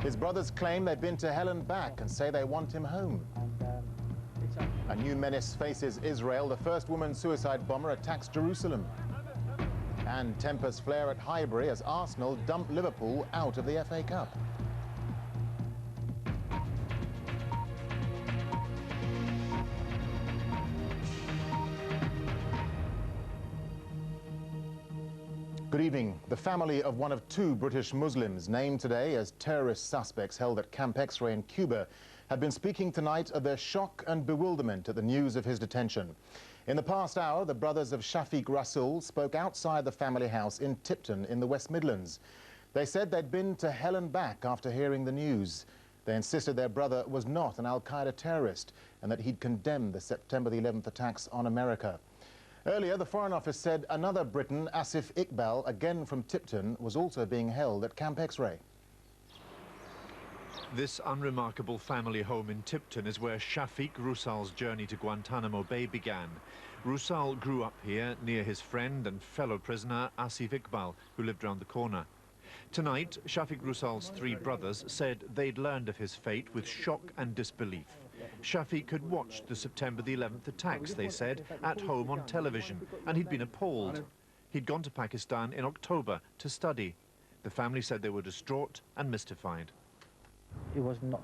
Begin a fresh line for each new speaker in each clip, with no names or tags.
His brothers claim they've been to hell and back and say they want him home. A new menace faces Israel. The first woman suicide bomber attacks Jerusalem. And tempers flare at Highbury as Arsenal dump Liverpool out of the FA Cup. Good evening. The family of one of two British Muslims named today as terrorist suspects held at Camp X-Ray in Cuba have been speaking tonight of their shock and bewilderment at the news of his detention. In the past hour, the brothers of Shafiq Rasool spoke outside the family house in Tipton in the West Midlands. They said they'd been to hell and back after hearing the news. They insisted their brother was not an al-Qaeda terrorist and that he'd condemned the September the 11th attacks on America. Earlier, the Foreign Office said another Briton, Asif Iqbal, again from Tipton, was also being held at Camp X-Ray.
This unremarkable family home in Tipton is where Shafiq Rasool's journey to Guantanamo Bay began. Rasool grew up here near his friend and fellow prisoner Asif Iqbal, who lived round the corner. Tonight, Shafiq Rasool's three brothers said they'd learned of his fate with shock and disbelief. Shafiq had watched the September the 11th attacks, they said, at home on television, and he'd been appalled. He'd gone to Pakistan in October to study. The family said they were distraught and mystified.
It was not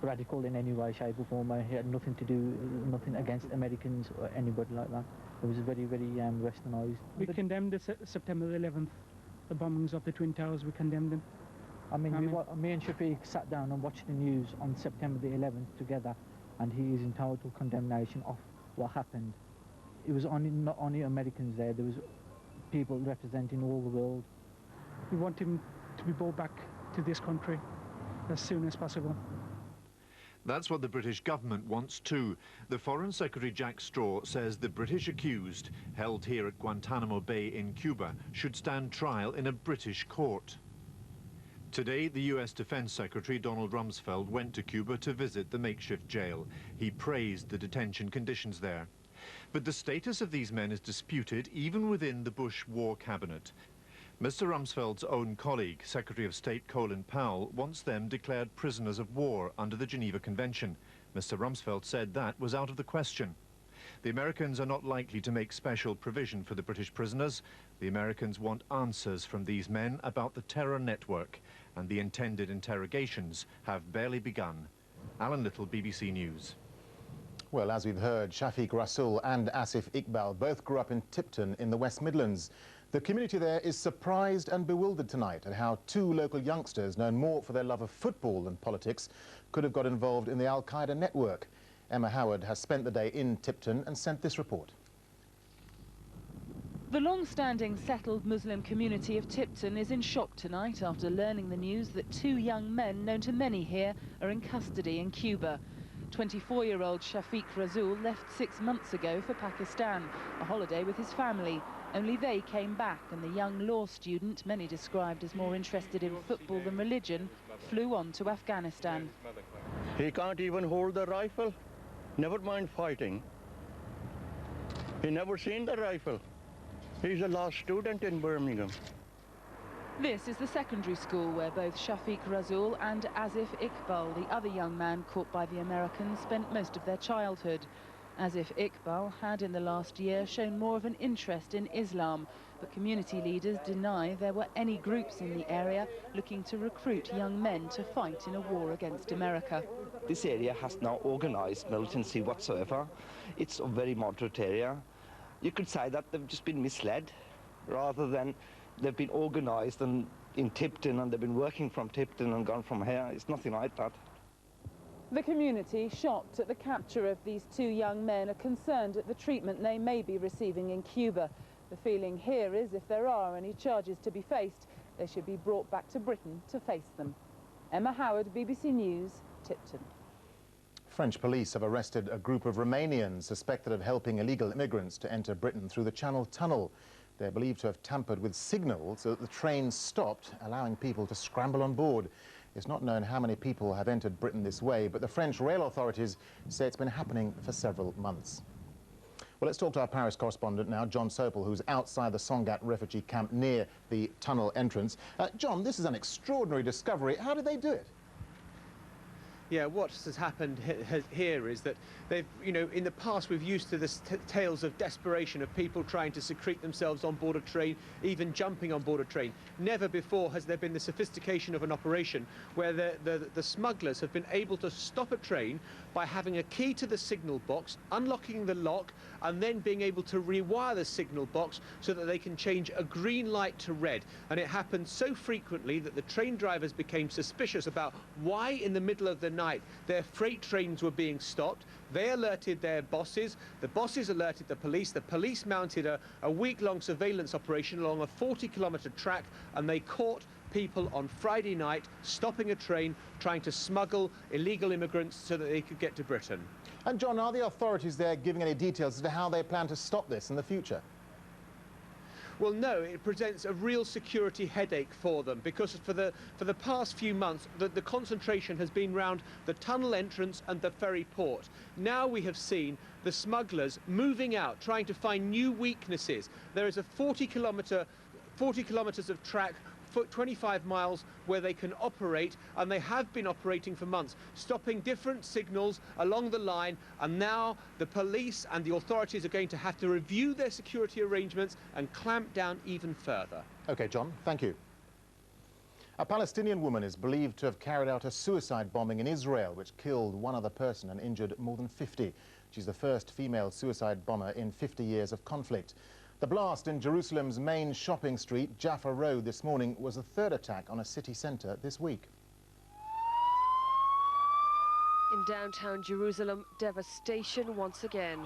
radical in any way, shape or form. He had nothing to do, nothing against Americans or anybody like that. It was very, very westernised.
We condemned the September the 11th, the bombings of the Twin Towers, we condemned them.
I mean, me and Shafiq sat down and watched the news on September the 11th together, and he is in total condemnation of what happened. It was not only Americans there, there was people representing all the world.
We want him to be brought back to this country as soon as possible.
That's what the British government wants too. The Foreign Secretary Jack Straw says the British accused, held here at Guantanamo Bay in Cuba, should stand trial in a British court. Today, the US Defense Secretary Donald Rumsfeld went to Cuba to visit the makeshift jail. He praised the detention conditions there. But the status of these men is disputed even within the Bush war cabinet. Mr. Rumsfeld's own colleague, Secretary of State Colin Powell, wants them declared prisoners of war under the Geneva Convention. Mr. Rumsfeld said that was out of the question. The Americans are not likely to make special provision for the British prisoners. The Americans want answers from these men about the terror network, and the intended interrogations have barely begun. Alan Little, BBC News.
Well, as we've heard, Shafiq Rasool and Asif Iqbal both grew up in Tipton in the West Midlands. The community there is surprised and bewildered tonight at how two local youngsters, known more for their love of football than politics, could have got involved in the al-Qaeda network. Emma Howard has spent the day in Tipton and sent this report.
The long-standing settled Muslim community of Tipton is in shock tonight after learning the news that two young men known to many here are in custody in Cuba. 24-year-old Shafiq Rasool left 6 months ago for Pakistan, a holiday with his family. Only they came back, and the young law student, many described as more interested in football than religion, flew on to Afghanistan.
He can't even hold the rifle, never mind fighting. He never seen the rifle. He's a law student in Birmingham.
This is the secondary school where both Shafiq Rasool and Asif Iqbal, the other young man caught by the Americans, spent most of their childhood. Asif Iqbal had in the last year shown more of an interest in Islam, but community leaders deny there were any groups in the area looking to recruit young men to fight in a war against America.
This area has no organised militancy whatsoever. It's a very moderate area. You could say that they've just been misled rather than they've been organised and in Tipton and they've been working from Tipton and gone from here. It's nothing like that.
The community, shocked at the capture of these two young men, are concerned at the treatment they may be receiving in Cuba. The feeling here is if there are any charges to be faced, they should be brought back to Britain to face them. Emma Howard, BBC News, Tipton.
French police have arrested a group of Romanians suspected of helping illegal immigrants to enter Britain through the Channel Tunnel. They're believed to have tampered with signals so that the train stopped, allowing people to scramble on board. It's not known how many people have entered Britain this way, but the French rail authorities say it's been happening for several months. Well, Well, let's talk to our Paris correspondent now, John Sopel, who's outside the Sangatte refugee camp near the tunnel entrance. John, this is an extraordinary discovery. How did they do it?
Yeah, what has happened here is that they've, in the past we've used to this tales of desperation of people trying to secrete themselves on board a train, even jumping on board a train. Never before has there been the sophistication of an operation where the smugglers have been able to stop a train by having a key to the signal box, unlocking the lock, and then being able to rewire the signal box so that they can change a green light to red. And it happened so frequently that the train drivers became suspicious about why in the middle of the night their freight trains were being stopped. They alerted their bosses, the bosses alerted the police mounted a week-long surveillance operation along a 40-kilometre track, and they caught people on Friday night stopping a train trying to smuggle illegal immigrants so that they could get to Britain.
And John, are the authorities there giving any details as to how they plan to stop this in the future?
Well, no, it presents a real security headache for them because for the past few months, the concentration has been around the tunnel entrance and the ferry port. Now we have seen the smugglers moving out, trying to find new weaknesses. There is a 40 kilometres of track, 25 miles where they can operate, and they have been operating for months, stopping different signals along the line, and now the police and the authorities are going to have to review their security arrangements and clamp down even further.
OK, John, thank you. A Palestinian woman is believed to have carried out a suicide bombing in Israel, which killed one other person and injured more than 50. She's the first female suicide bomber in 50 years of conflict. The blast in Jerusalem's main shopping street, Jaffa Road, this morning was the third attack on a city centre this week.
In downtown Jerusalem, devastation once again.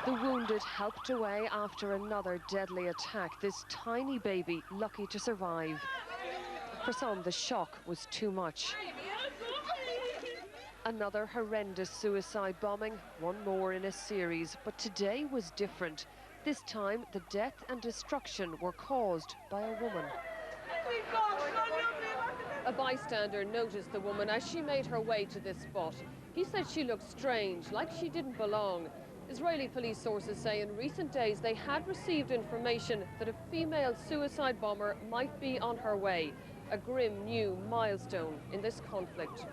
The wounded helped away after another deadly attack, this tiny baby lucky to survive. For some, the shock was too much. Another horrendous suicide bombing, one more in a series, but today was different. This time, the death and destruction were caused by a woman. A bystander noticed the woman as she made her way to this spot. He said she looked strange, like she didn't belong. Israeli police sources say in recent days they had received information that a female suicide bomber might be on her way, a grim new milestone in this conflict.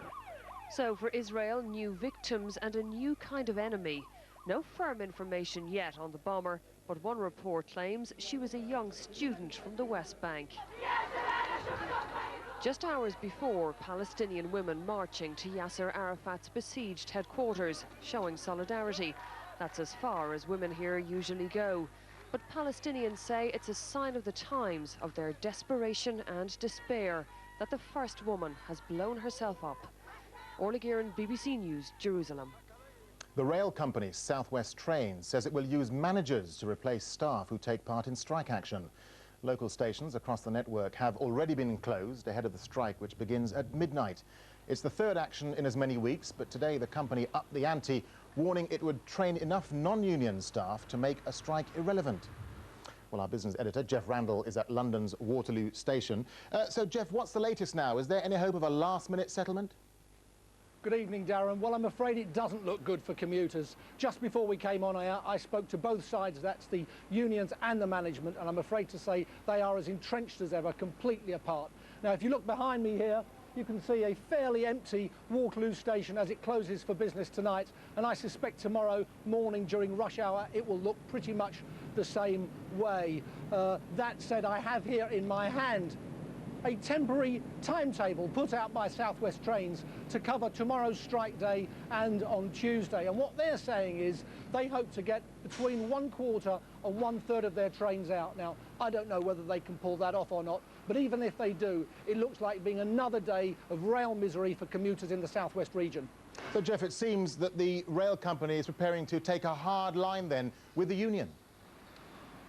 So for Israel, new victims and a new kind of enemy. No firm information yet on the bomber, but one report claims she was a young student from the West Bank. Just hours before, Palestinian women marching to Yasser Arafat's besieged headquarters, showing solidarity. That's as far as women here usually go. But Palestinians say it's a sign of the times, of their desperation and despair, that the first woman has blown herself up. Orla Guerin, BBC News, Jerusalem.
The rail company South West Trains says it will use managers to replace staff who take part in strike action. Local stations across the network have already been closed ahead of the strike, which begins at midnight. It's the third action in as many weeks, but today the company upped the ante, warning it would train enough non-union staff to make a strike irrelevant. Well, our business editor, Jeff Randall, is at London's Waterloo Station. So, Jeff, what's the latest now? Is there any hope of a last-minute settlement?
Good evening, Darren. Well, I'm afraid it doesn't look good for commuters. Just before we came on air, I spoke to both sides, that's the unions and the management, and I'm afraid to say they are as entrenched as ever, completely apart. Now, if you look behind me here, you can see a fairly empty Waterloo Station as it closes for business tonight, and I suspect tomorrow morning during rush hour it will look pretty much the same way. That said, I have here in my hand a temporary timetable put out by South West Trains to cover tomorrow's strike day and on Tuesday. And what they're saying is they hope to get between 1/4 and 1/3 of their trains out. Now, I don't know whether they can pull that off or not, but even if they do, it looks like being another day of rail misery for commuters in the southwest region.
So, Jeff, it seems that the rail company is preparing to take a hard line then with the union.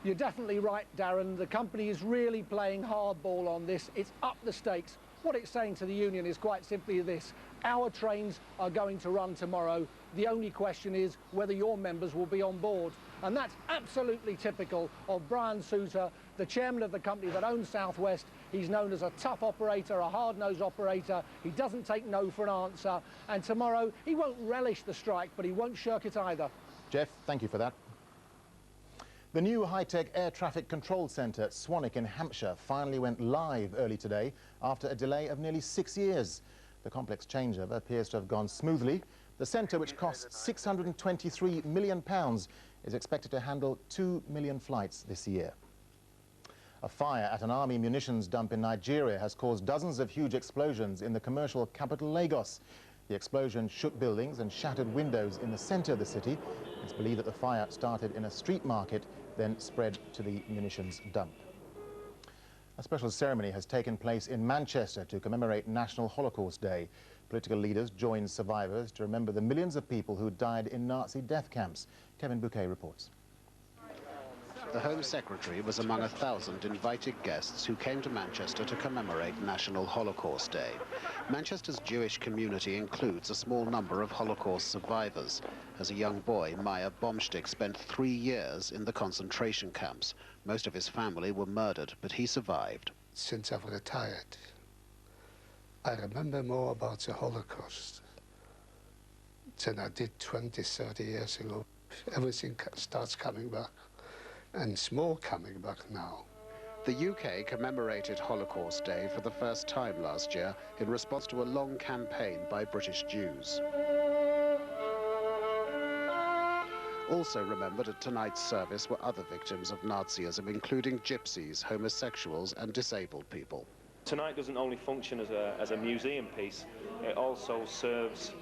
You're definitely right, Darren. The company is really playing hardball on this. It's up the stakes. What it's saying to the union is quite simply this: our trains are going to run tomorrow. The only question is whether your members will be on board. And that's absolutely typical of Brian Souter, the chairman of the company that owns South West. He's known as a tough operator, a hard-nosed operator. He doesn't take no for an answer. And tomorrow, he won't relish the strike, but he won't shirk it either.
Jeff, thank you for that. The new high-tech air traffic control centre at Swanwick in Hampshire finally went live early today after a delay of nearly 6 years. The complex changeover appears to have gone smoothly. The centre, which costs £623 million, is expected to handle 2 million flights this year. A fire at an army munitions dump in Nigeria has caused dozens of huge explosions in the commercial capital Lagos. The explosion shook buildings and shattered windows in the centre of the city. It's believed that the fire started in a street market, then spread to the munitions dump. A special ceremony has taken place in Manchester to commemorate National Holocaust Day. Political leaders joined survivors to remember the millions of people who died in Nazi death camps. Kevin Bouquet reports.
The Home Secretary was among 1,000 invited guests who came to Manchester to commemorate National Holocaust Day. Manchester's Jewish community includes a small number of Holocaust survivors. As a young boy, Meyer Bomstick spent 3 years in the concentration camps. Most of his family were murdered, but he survived.
Since I've retired, I remember more about the Holocaust than I did 20, 30 years ago. Everything starts coming back. And it's more coming back now.
The UK commemorated Holocaust Day for the first time last year in response to a long campaign by British Jews. Also remembered at tonight's service were other victims of Nazism, including gypsies, homosexuals and disabled people.
Tonight doesn't only function as a museum piece, it also serves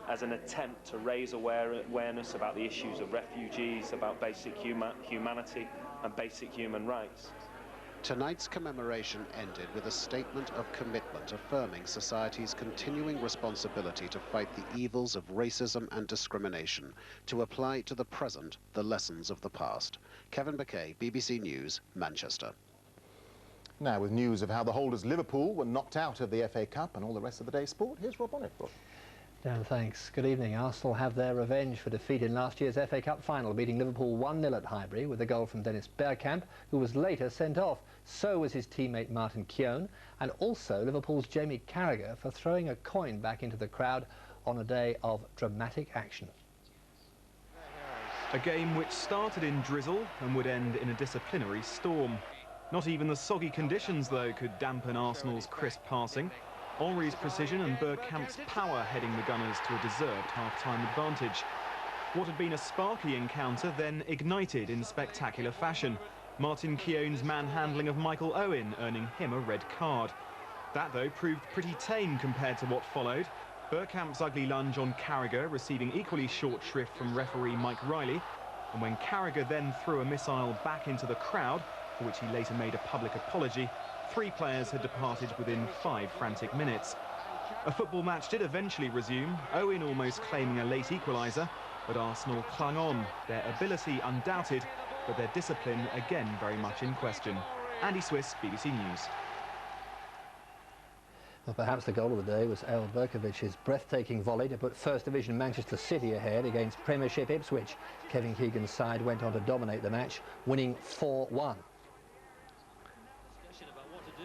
as an attempt to raise awareness about the issues of refugees, about basic humanity and basic human rights.
Tonight's commemoration ended with a statement of commitment affirming society's continuing responsibility to fight the evils of racism and discrimination, to apply to the present the lessons of the past. Kevin Bouquet, BBC News, Manchester.
Now, with news of how the holders Liverpool were knocked out of the FA Cup and all the rest of the day's sport, here's Rob Bonnet.
Dan, thanks. Good evening. Arsenal have their revenge for defeat in last year's FA Cup final, beating Liverpool 1-0 at Highbury with a goal from Dennis Bergkamp, who was later sent off. So was his teammate Martin Keown, and also Liverpool's Jamie Carragher for throwing a coin back into the crowd on a day of dramatic action.
A game which started in drizzle and would end in a disciplinary storm. Not even the soggy conditions, though, could dampen Arsenal's crisp passing. Henry's precision and Bergkamp's power heading the Gunners to a deserved half-time advantage. What had been a sparky encounter then ignited in spectacular fashion. Martin Keown's manhandling of Michael Owen earning him a red card. That, though, proved pretty tame compared to what followed. Bergkamp's ugly lunge on Carragher receiving equally short shrift from referee Mike Riley. And when Carragher then threw a missile back into the crowd, for which he later made a public apology, 3 players had departed within 5 frantic minutes. A football match did eventually resume, Owen almost claiming a late equaliser, but Arsenal clung on, their ability undoubted, but their discipline again very much in question. Andy Swiss, BBC News.
Well, perhaps the goal of the day was El Berkovic's breathtaking volley to put First Division Manchester City ahead against Premiership Ipswich. Kevin Keegan's side went on to dominate the match, winning 4-1.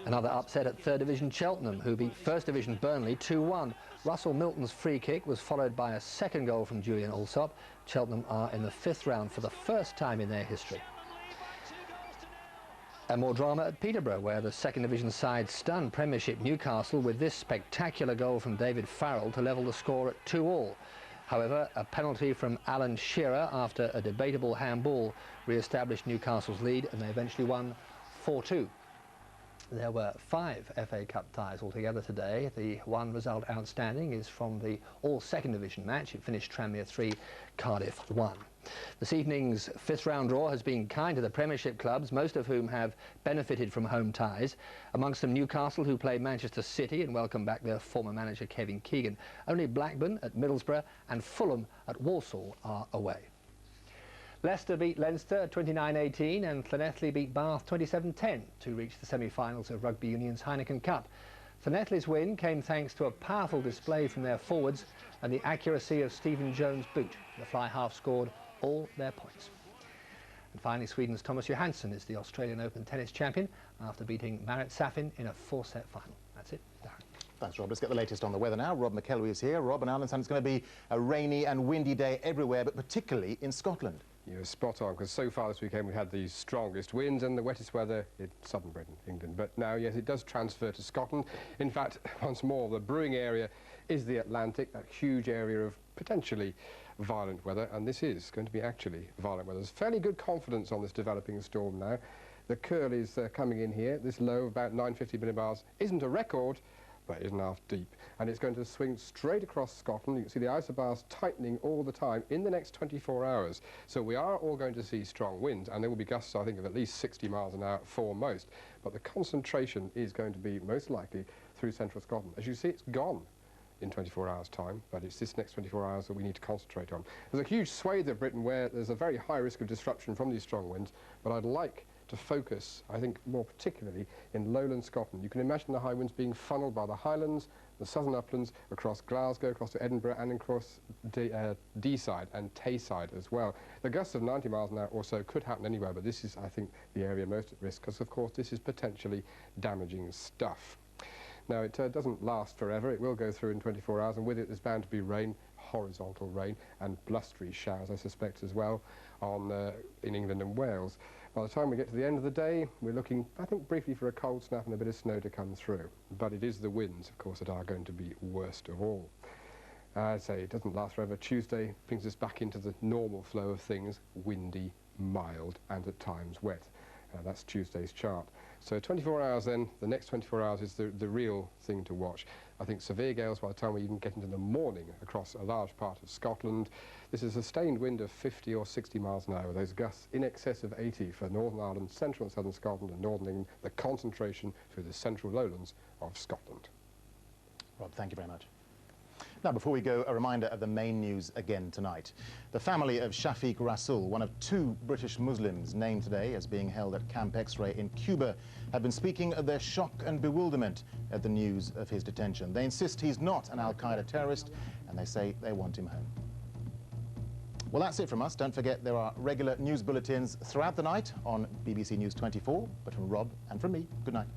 Another upset at Third Division Cheltenham, who beat First Division Burnley 2-1. Russell Milton's free kick was followed by a second goal from Julian Alsop. Cheltenham are in the 5th round for the first time in their history. And more drama at Peterborough, where the Second Division side stunned Premiership Newcastle with this spectacular goal from David Farrell to level the score at 2-2. However, a penalty from Alan Shearer after a debatable handball re-established Newcastle's lead, and they eventually won 4-2. There were 5 FA Cup ties altogether today. The one result outstanding is from the all-Second Division match. It finished Tranmere 3, Cardiff 1. This evening's 5th round draw has been kind to the Premiership clubs, most of whom have benefited from home ties. Amongst them Newcastle, who play Manchester City and welcome back their former manager Kevin Keegan. Only Blackburn at Middlesbrough and Fulham at Walsall are away. Leicester beat Leinster 29-18 and Llanelli beat Bath 27-10 to reach the semi-finals of Rugby Union's Heineken Cup. Llanelli's win came thanks to a powerful display from their forwards and the accuracy of Stephen Jones' boot. The fly half scored all their points. And finally, Sweden's Thomas Johansson is the Australian Open tennis champion after beating Marat Safin in a 4-set final. That's it. Darren.
Thanks, Rob. Let's get the latest on the weather now. Rob McElwee is here. Rob, and I understand it's going to be a rainy and windy day everywhere, but particularly in Scotland.
You're spot on, because so far this weekend we had the strongest winds and the wettest weather in southern Britain, England. But now, yes, it does transfer to Scotland. In fact, once more, the brewing area is the Atlantic, that huge area of potentially violent weather, and this is going to be actually violent weather. There's fairly good confidence on this developing storm now. The curl is coming in here. This low of about 950 millibars isn't a record, but isn't half deep, and it's going to swing straight across Scotland. You can see the isobars tightening all the time in the next 24 hours. So we are all going to see strong winds, and there will be gusts, I think, of at least 60 miles an hour for most. But the concentration is going to be most likely through central Scotland. As you see, it's gone in 24 hours' time, but it's this next 24 hours that we need to concentrate on. There's a huge swathe of Britain where there's a very high risk of disruption from these strong winds, but I'd like to focus, I think, more particularly in lowland Scotland. You can imagine the high winds being funneled by the Highlands, the southern uplands, across Glasgow, across to Edinburgh, and across Deeside and Tayside as well. The gusts of 90 miles an hour or so could happen anywhere, but this is, I think, the area most at risk, because, of course, this is potentially damaging stuff. Now, it doesn't last forever. It will go through in 24 hours, and with it there's bound to be rain, horizontal rain, and blustery showers, I suspect, as well, in England and Wales. By the time we get to the end of the day, we're looking, I think, briefly for a cold snap and a bit of snow to come through. But it is the winds, of course, that are going to be worst of all. I'd say it doesn't last forever. Tuesday brings us back into the normal flow of things, windy, mild, and at times wet. That's Tuesday's chart. So 24 hours then, the next 24 hours is the real thing to watch. I think severe gales by the time we even get into the morning across a large part of Scotland. This is a sustained wind of 50 or 60 miles an hour, those gusts in excess of 80 for Northern Ireland, central and southern Scotland and northern England, the concentration through the central lowlands of Scotland.
Rob, thank you very much. Now, before we go, a reminder of the main news again tonight. The family of Shafiq Rasool, one of 2 British Muslims named today as being held at Camp X-Ray in Cuba, have been speaking of their shock and bewilderment at the news of his detention. They insist he's not an Al-Qaeda terrorist, and they say they want him home. Well, that's it from us. Don't forget there are regular news bulletins throughout the night on BBC News 24. But from Rob and from me, good night.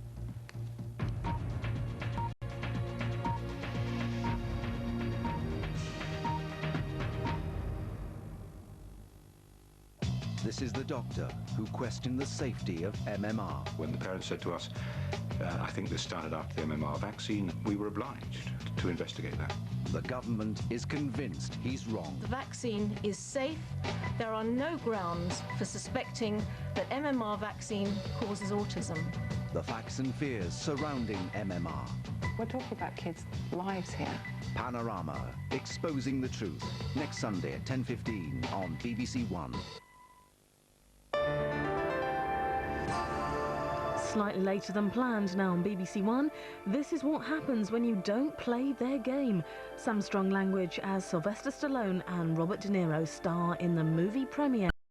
This is the doctor who questioned the safety of MMR.
When the parents said to us, I think this started after the MMR vaccine, we were obliged to investigate that.
The government is convinced he's wrong.
The vaccine is safe. There are no grounds for suspecting that MMR vaccine causes autism.
The facts and fears surrounding MMR.
We're talking about kids' lives here.
Panorama, exposing the truth. Next Sunday at 10:15 on BBC One.
Slightly later than planned now on BBC One, this is what happens when you don't play their game. Some strong language as Sylvester Stallone and Robert De Niro star in the movie premiere.